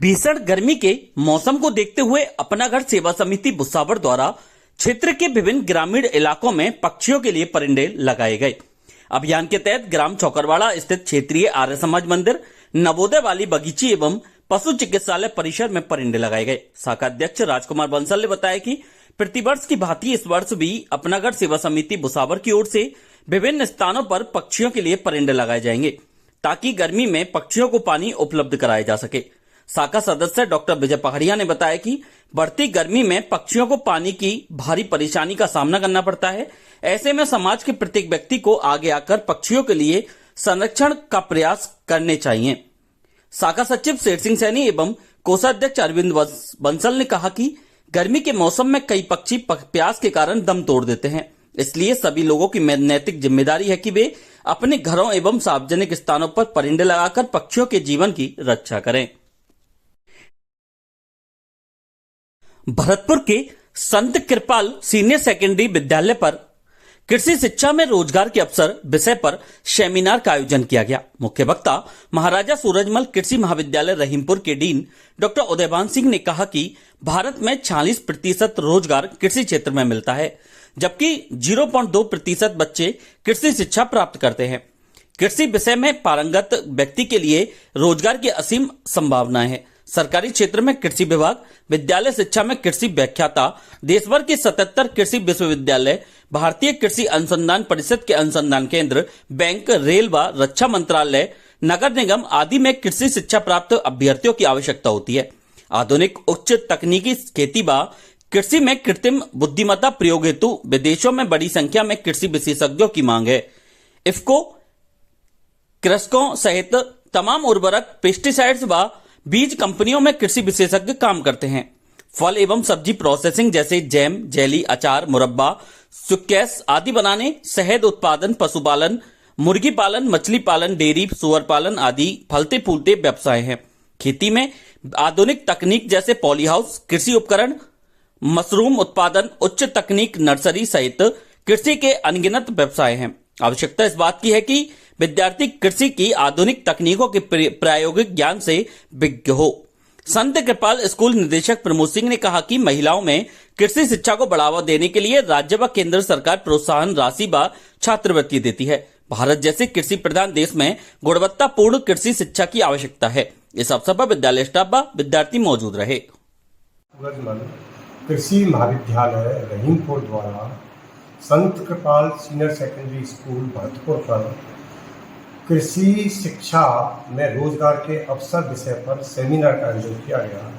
भीषण गर्मी के मौसम को देखते हुए अपना घर सेवा समिति भुसावल द्वारा क्षेत्र के विभिन्न ग्रामीण इलाकों में पक्षियों के लिए परिंदे लगाए गए। अभियान के तहत ग्राम चौकरवाड़ा स्थित क्षेत्रीय आर्य समाज मंदिर, नवोदय वाली बगीची एवं पशु चिकित्सालय परिसर में परिंदे लगाए गए। शाखा अध्यक्ष राजकुमार बंसल ने बताया कि प्रतिवर्ष की भांति इस वर्ष भी अपना घर सेवा समिति भुसावल की ओर से विभिन्न स्थानों पर पक्षियों के लिए परिंदे लगाए जाएंगे ताकि गर्मी में पक्षियों को पानी उपलब्ध कराया जा सके। शाखा सदस्य डॉक्टर विजय पहाड़िया ने बताया कि बढ़ती गर्मी में पक्षियों को पानी की भारी परेशानी का सामना करना पड़ता है। ऐसे में समाज के प्रत्येक व्यक्ति को आगे आकर पक्षियों के लिए संरक्षण का करने चाहिए। शाखा सचिव शेर सिंह सैनी एवं कोषाध्यक्ष अरविंद बंसल ने कहा कि गर्मी के मौसम में कई पक्षी प्यास के कारण दम तोड़ देते हैं, इसलिए सभी लोगों की नैतिक जिम्मेदारी है कि वे अपने घरों एवं सार्वजनिक स्थानों पर परिंदे लगाकर पक्षियों के जीवन की रक्षा करें। भरतपुर के संत कृपाल सीनियर सेकेंडरी विद्यालय पर कृषि शिक्षा में रोजगार के अवसर विषय पर सेमिनार का आयोजन किया गया। मुख्य वक्ता महाराजा सूरजमल कृषि महाविद्यालय रहीमपुर के डीन डॉक्टर उदयभान सिंह ने कहा कि भारत में 46% रोजगार कृषि क्षेत्र में मिलता है, जबकि 0.2% बच्चे कृषि शिक्षा प्राप्त करते हैं। कृषि विषय में पारंगत व्यक्ति के लिए रोजगार की असीम संभावनाएं हैं। सरकारी क्षेत्र में कृषि विभाग, विद्यालय शिक्षा में कृषि व्याख्याता, देश भर के 77 कृषि विश्वविद्यालय, भारतीय कृषि अनुसंधान परिषद के अनुसंधान केंद्र, बैंक, रेल व रक्षा मंत्रालय, नगर निगम आदि में कृषि शिक्षा प्राप्त अभ्यर्थियों की आवश्यकता होती है। आधुनिक उच्च तकनीकी खेती व कृषि में कृत्रिम बुद्धिमत्ता प्रयोग हेतु विदेशों में बड़ी संख्या में कृषि विशेषज्ञों की मांग है। इफ्को, कृषकों सहित तमाम उर्वरक, पेस्टिसाइड्स व बीज कंपनियों में कृषि विशेषज्ञ काम करते हैं। फल एवं सब्जी प्रोसेसिंग जैसे जैम, जेली, अचार, मुरब्बा, सुक्केस आदि बनाने, शहद उत्पादन, पशुपालन, मुर्गी पालन, मछली पालन, डेयरी, सुअर पालन आदि फलते फूलते व्यवसाय हैं। खेती में आधुनिक तकनीक जैसे पॉली हाउस, कृषि उपकरण, मशरूम उत्पादन, उच्च तकनीक नर्सरी सहित कृषि के अनगिनत व्यवसाय हैं। आवश्यकता इस बात की है कि विद्यार्थी कृषि की आधुनिक तकनीकों के प्रायोगिक ज्ञान से विज्ञ हो। संत कृपाल स्कूल निदेशक प्रमोद सिंह ने कहा कि महिलाओं में कृषि शिक्षा को बढ़ावा देने के लिए राज्य व केंद्र सरकार प्रोत्साहन राशि व छात्रवृत्ति देती है। भारत जैसे कृषि प्रधान देश में गुणवत्तापूर्ण कृषि शिक्षा की आवश्यकता है। इस अवसर पर विद्यालय स्टाफ व विद्यार्थी मौजूद रहे। कृषि महाविद्यालय रहीमपुर द्वारा संत कृपाल सीनियर सेकेंडरी स्कूल भरतपुर पर कृषि शिक्षा में रोजगार के अवसर विषय पर सेमिनार का आयोजन किया गया।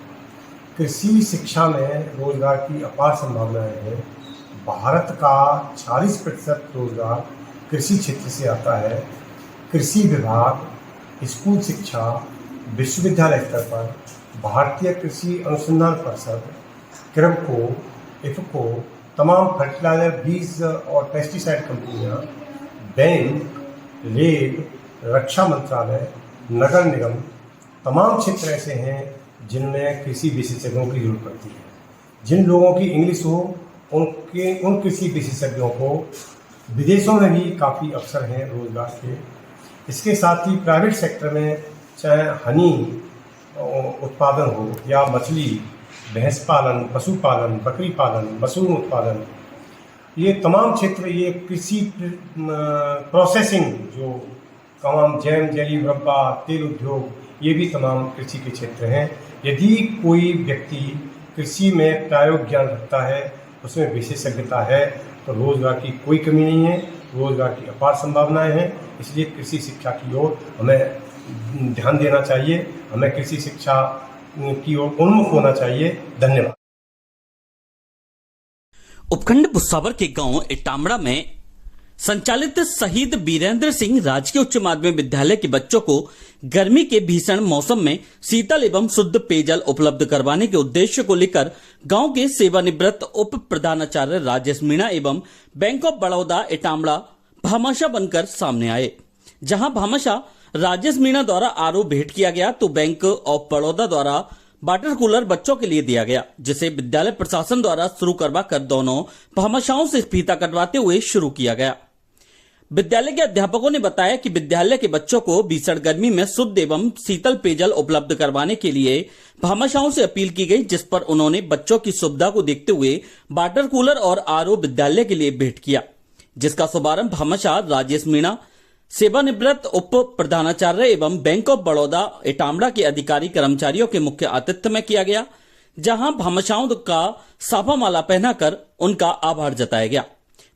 कृषि शिक्षा में रोजगार की अपार संभावनाएं हैं। भारत का 40% रोजगार कृषि क्षेत्र से आता है। कृषि विभाग, स्कूल शिक्षा, विश्वविद्यालय स्तर पर भारतीय कृषि अनुसंधान परिषद, क्रिप्को, इफ्को, तमाम फर्टिलाइजर, बीज और पेस्टिसाइड कंपनियां, बैंक, रेल, रक्षा मंत्रालय, नगर निगम, तमाम क्षेत्र ऐसे हैं जिनमें कृषि विशेषज्ञों की जरूरत पड़ती है। जिन लोगों की इंग्लिश हो उन कृषि विशेषज्ञों को विदेशों में भी काफ़ी अवसर हैं रोजगार के। इसके साथ ही प्राइवेट सेक्टर में चाहे हनी उत्पादन हो या मछली, भैंस पालन, पशुपालन, बकरी पालन, मशरूम उत्पादन, ये तमाम क्षेत्र, ये कृषि प्रोसेसिंग जो तमाम जैम, जेली, मुरब्बा, तेल उद्योग, ये भी तमाम कृषि के क्षेत्र हैं। यदि कोई व्यक्ति कृषि में प्रायोग ज्ञान रखता है, उसमें विशेषज्ञता है, तो रोजगार की कोई कमी नहीं है, रोजगार की अपार संभावनाएं हैं। इसलिए कृषि शिक्षा की ओर हमें ध्यान देना चाहिए, हमें कृषि शिक्षा की ओर उन्मुख होना चाहिए। धन्यवाद। उपखंड भुसावल के गांव इटामड़ा में संचालित शहीद वीरेंद्र सिंह राजकीय उच्च माध्यमिक विद्यालय के बच्चों को गर्मी के भीषण मौसम में शीतल एवं शुद्ध पेयजल उपलब्ध करवाने के उद्देश्य को लेकर गांव के सेवानिवृत्त उप प्रधानाचार्य राजेश मीणा एवं बैंक ऑफ बड़ौदा इटामड़ा भामाशाह बनकर सामने आए। जहां भामाशाह राजेश मीणा द्वारा आरओ भेंट किया गया तो बैंक ऑफ बड़ौदा द्वारा वाटर कूलर बच्चों के लिए दिया गया, जिसे विद्यालय प्रशासन द्वारा शुरू करवा कर दोनों भामाशाहों से फीता कटवाते हुए शुरू किया गया। विद्यालय के अध्यापकों ने बताया कि विद्यालय के बच्चों को भीषण गर्मी में शुद्ध एवं शीतल पेयजल उपलब्ध करवाने के लिए भामाशाहों से अपील की गई, जिस पर उन्होंने बच्चों की सुविधा को देखते हुए वाटर कूलर और आरओ विद्यालय के लिए भेंट किया, जिसका शुभारंभ भामाशाह राजेश मीणा, सेवानिवृत्त उप प्रधानाचार्य एवं बैंक ऑफ बड़ौदा इटामड़ा के अधिकारी कर्मचारियों के मुख्य आतिथ्य में किया गया, जहां भामाशाहों का साफा माला पहनाकर उनका आभार जताया गया।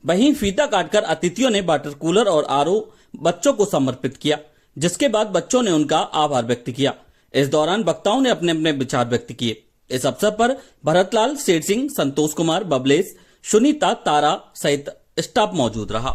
वहीं फीता काटकर अतिथियों ने वाटर कूलर और आरओ बच्चों को समर्पित किया, जिसके बाद बच्चों ने उनका आभार व्यक्त किया। इस दौरान वक्ताओं ने अपने अपने विचार व्यक्त किए। इस अवसर पर भरतलाल, शेर सिंह, संतोष कुमार, बबलेश, सुनीता, तारा सहित स्टाफ मौजूद रहा।